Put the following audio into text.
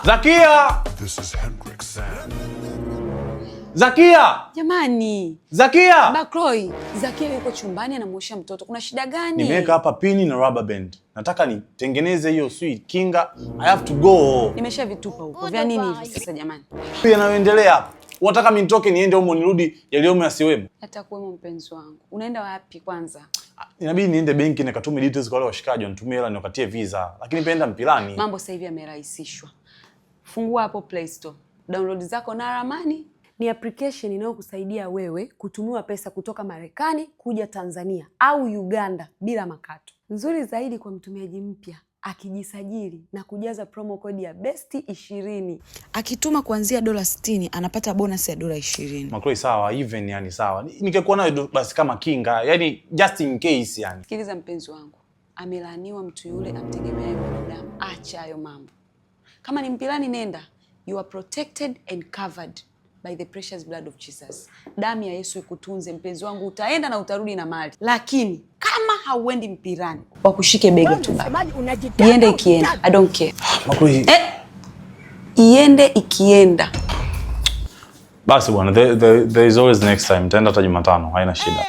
Zakia! This is Hendrik Sam. Zakia! Jamani. Zakia! Bakroi, Zakia yuko chumbani anamuosha mtoto. Kuna shida gani? Nimeweka hapa pini na rubber band. Nataka nitengeneze hiyo sweet kinga. I have to go. Nimeshavitupa huko. Vya nini hivi sasa jamani? Yanayoendelea hapa. Unataka mimi nitoke niende huko nirudi yaliyomo yasiwemo? Atakuwemo mpenzi wangu. Unaenda wapi kwanza? Inabidi niende benki nikatume details kwa wale washikaji wanitumie hela nikatie visa. Lakini penda mpilani. Mambo sasa hivi yamerahisishwa. Fungua hapo Play Store. Download zako na Ramani. Ni application inayokusaidia wewe kutumiwa pesa kutoka Marekani kuja Tanzania au Uganda bila makato. Nzuri zaidi kwa mtumiaji mpya akijisajili na kujaza promo code ya BEST20. Akituma kuanzia $60 anapata bonus ya $20. Makroi sawa, even yani sawa. Nikikuwa nayo basi kama kinga, yani just in case yani. Sikiliza mpenzi wangu. Amelaaniwa mtu yule amtegemeaye mwanadamu. Acha hayo mambo. Kama ni mpilani nenda. You are protected and covered by the precious blood of Jesus. Damu ya Yesu ikutunze mpenzi wangu, utaenda na utarudi na mali. Lakini kama hauendi mpirani, wakushike bega tu baba. Iende ikienda, I don't care. Makroi. Iende ikienda. Basi bwana, there is always next time. Tutaenda hata Jumatano, haina shida.